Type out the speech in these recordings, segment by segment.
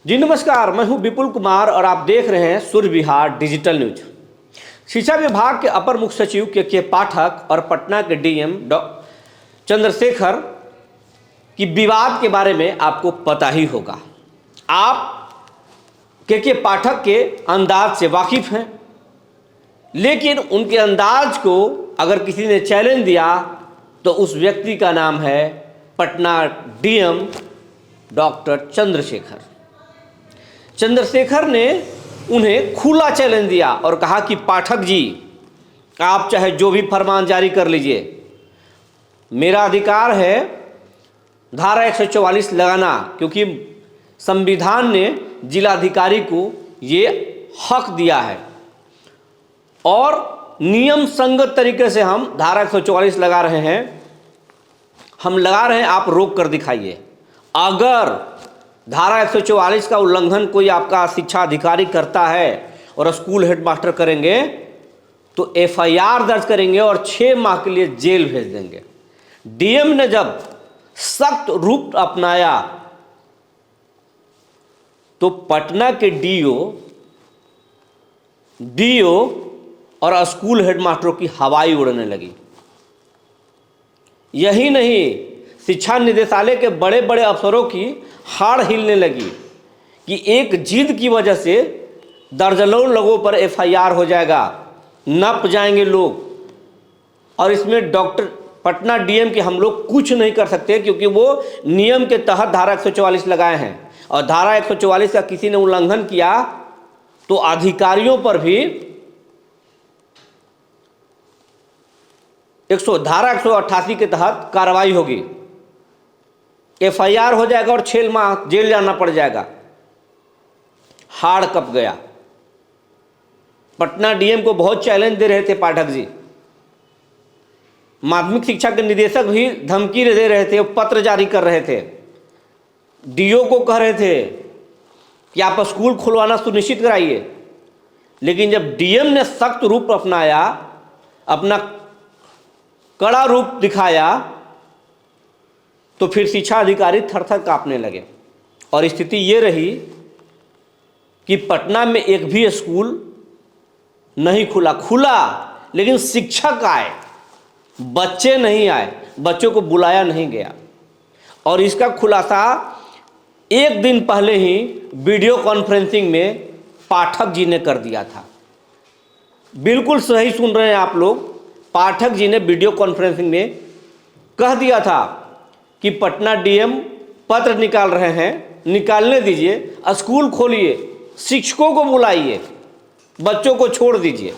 जी नमस्कार, मैं हूं विपुल कुमार और आप देख रहे हैं सूर्य विहार डिजिटल न्यूज। शिक्षा विभाग के अपर मुख्य सचिव के पाठक और पटना के डीएम चंद्रशेखर की विवाद के बारे में आपको पता ही होगा। आप के पाठक के अंदाज से वाकिफ हैं, लेकिन उनके अंदाज को अगर किसी ने चैलेंज दिया तो उस व्यक्ति का नाम है पटना डीएम डॉक्टर चंद्रशेखर ने उन्हें खुला चैलेंज दिया और कहा कि पाठक जी, आप चाहे जो भी फरमान जारी कर लीजिए, मेरा अधिकार है धारा 144 लगाना, क्योंकि संविधान ने जिलाधिकारी को ये हक दिया है और नियम संगत तरीके से हम धारा 144 लगा रहे हैं। आप रोक कर दिखाइए। अगर धारा 144 का उल्लंघन कोई आपका शिक्षा अधिकारी करता है और स्कूल हेडमास्टर करेंगे तो एफआईआर दर्ज करेंगे और 6 माह के लिए जेल भेज देंगे। डीएम ने जब सख्त रूप अपनाया तो पटना के डीओ और स्कूल हेडमास्टरों की हवाई उड़ने लगी। यही नहीं, शिक्षा निदेशालय के बड़े बड़े अफसरों की हाड़ हिलने लगी कि एक जिद की वजह से दर्जनों लोगों पर एफआईआर हो जाएगा, नप जाएंगे लोग। और इसमें डॉक्टर पटना डीएम के हम लोग कुछ नहीं कर सकते, क्योंकि वो नियम के तहत धारा 144 लगाए हैं और धारा 144 का किसी ने उल्लंघन किया तो अधिकारियों पर भी धारा 188 के तहत कार्रवाई होगी, एफआईआर हो जाएगा और 6 माह जेल जाना पड़ जाएगा। हाड़ कप गया। पटना डीएम को बहुत चैलेंज दे रहे थे पाठक जी। माध्यमिक शिक्षा के निदेशक भी धमकी दे रहे थे, पत्र जारी कर रहे थे, डीओ को कह रहे थे कि आप स्कूल खुलवाना सुनिश्चित कराइए। लेकिन जब डीएम ने सख्त रूप अपनाया, अपना कड़ा रूप दिखाया, तो फिर शिक्षा अधिकारी थर-थर कांपने लगे और स्थिति ये रही कि पटना में एक भी स्कूल नहीं खुला, लेकिन शिक्षक आए, बच्चे नहीं आए, बच्चों को बुलाया नहीं गया। और इसका खुलासा एक दिन पहले ही वीडियो कॉन्फ्रेंसिंग में पाठक जी ने कर दिया था। बिल्कुल सही सुन रहे हैं आप लोग, पाठक जी ने वीडियो कॉन्फ्रेंसिंग में कह दिया था कि पटना डीएम पत्र निकाल रहे हैं, निकालने दीजिए, स्कूल खोलिए, शिक्षकों को बुलाइए, बच्चों को छोड़ दीजिए,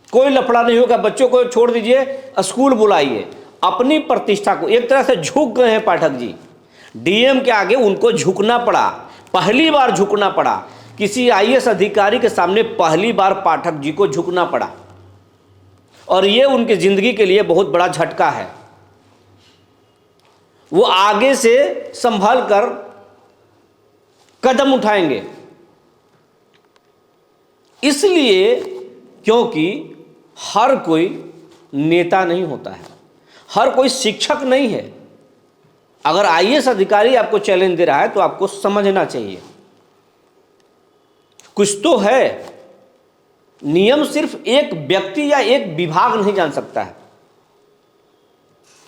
कोई लफड़ा नहीं होगा, बच्चों को छोड़ दीजिए, स्कूल बुलाइए। अपनी प्रतिष्ठा को एक तरह से झुक गए हैं पाठक जी। डीएम के आगे उनको झुकना पड़ा, पहली बार झुकना पड़ा। किसी आईएएस अधिकारी के सामने पहली बार पाठक जी को झुकना पड़ा और ये उनकी जिंदगी के लिए बहुत बड़ा झटका है। वो आगे से संभल कर कदम उठाएंगे, इसलिए क्योंकि हर कोई नेता नहीं होता है, हर कोई शिक्षक नहीं है। अगर आईएएस अधिकारी आपको चैलेंज दे रहा है तो आपको समझना चाहिए कुछ तो है। नियम सिर्फ एक व्यक्ति या एक विभाग नहीं जान सकता है।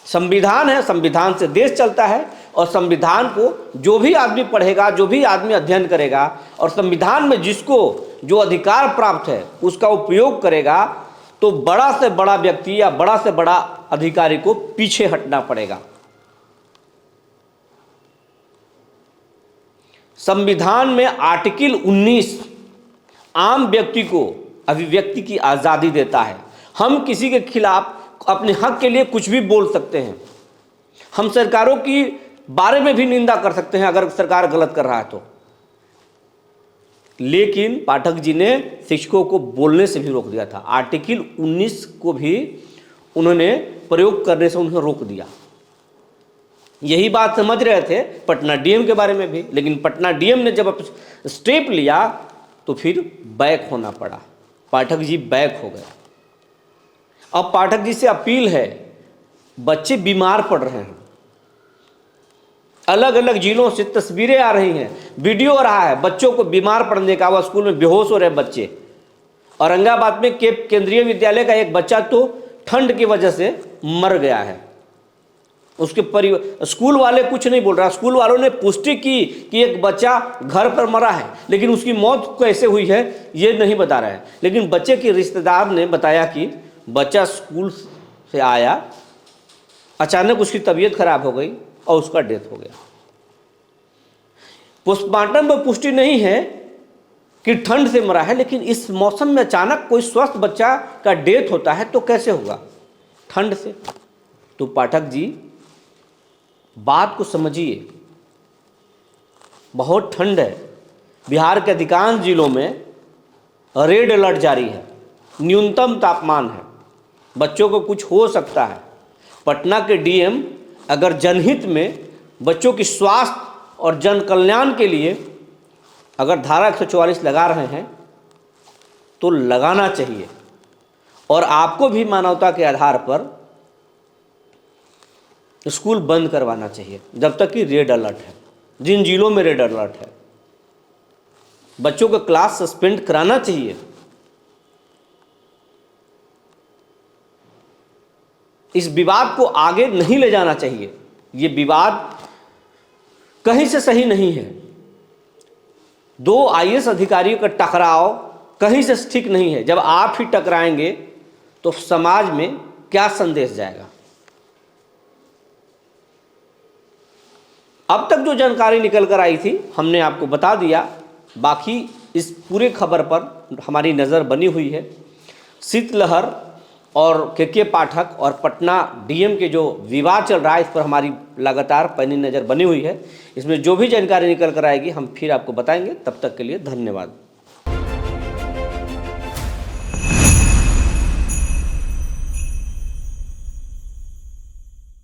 संविधान है, संविधान से देश चलता है और संविधान को जो भी आदमी पढ़ेगा, जो भी आदमी अध्ययन करेगा और संविधान में जिसको जो अधिकार प्राप्त है उसका उपयोग करेगा, तो बड़ा से बड़ा व्यक्ति या बड़ा से बड़ा अधिकारी को पीछे हटना पड़ेगा। संविधान में आर्टिकल 19 आम व्यक्ति को अभिव्यक्ति की आज़ादी देता है। हम किसी के खिलाफ अपने हक के लिए कुछ भी बोल सकते हैं, हम सरकारों की बारे में भी निंदा कर सकते हैं अगर सरकार गलत कर रहा है तो। लेकिन पाठक जी ने शिक्षकों को बोलने से भी रोक दिया था। आर्टिकल 19 को भी उन्होंने प्रयोग करने से उन्हें रोक दिया। यही बात समझ रहे थे पटना डीएम के बारे में भी, लेकिन पटना डीएम ने जब स्टेप लिया तो फिर बैक होना पड़ा। पाठक जी बैक हो गए। अब पाठक जी से अपील है, बच्चे बीमार पड़ रहे हैं, अलग अलग जिलों से तस्वीरें आ रही हैं, वीडियो आ रहा है बच्चों को बीमार पड़ने का, वह स्कूल में बेहोश हो रहे बच्चे। औरंगाबाद में केंद्रीय विद्यालय का एक बच्चा तो ठंड की वजह से मर गया है। उसके स्कूल वाले कुछ नहीं बोल रहा, स्कूल वालों ने पुष्टि की कि एक बच्चा घर पर मरा है, लेकिन उसकी मौत कैसे हुई है ये नहीं बता रहा है। लेकिन बच्चे के रिश्तेदार ने बताया कि बच्चा स्कूल से आया, अचानक उसकी तबीयत खराब हो गई और उसका डेथ हो गया। पोस्टमार्टम में पुष्टि नहीं है कि ठंड से मरा है, लेकिन इस मौसम में अचानक कोई स्वस्थ बच्चा का डेथ होता है तो कैसे होगा? ठंड से। तो पाठक जी बात को समझिए, बहुत ठंड है। बिहार के अधिकांश जिलों में रेड अलर्ट जारी है, न्यूनतम तापमान है, बच्चों को कुछ हो सकता है। पटना के डीएम अगर जनहित में बच्चों की स्वास्थ्य और जन कल्याण के लिए अगर धारा 144 लगा रहे हैं तो लगाना चाहिए, और आपको भी मानवता के आधार पर स्कूल बंद करवाना चाहिए जब तक कि रेड अलर्ट है। जिन जिलों में रेड अलर्ट है बच्चों को क्लास सस्पेंड कराना चाहिए। इस विवाद को आगे नहीं ले जाना चाहिए। ये विवाद कहीं से सही नहीं है। दो आईएएस अधिकारियों का टकराव कहीं से ठीक नहीं है। जब आप ही टकराएंगे तो समाज में क्या संदेश जाएगा? अब तक जो जानकारी निकल कर आई थी हमने आपको बता दिया। बाकी इस पूरे खबर पर हमारी नज़र बनी हुई है। शीतलहर और के पाठक और पटना डीएम के जो विवाद चल रहा है, इस पर हमारी लगातार पैनी नज़र बनी हुई है। इसमें जो भी जानकारी निकल कर आएगी हम फिर आपको बताएंगे। तब तक के लिए धन्यवाद।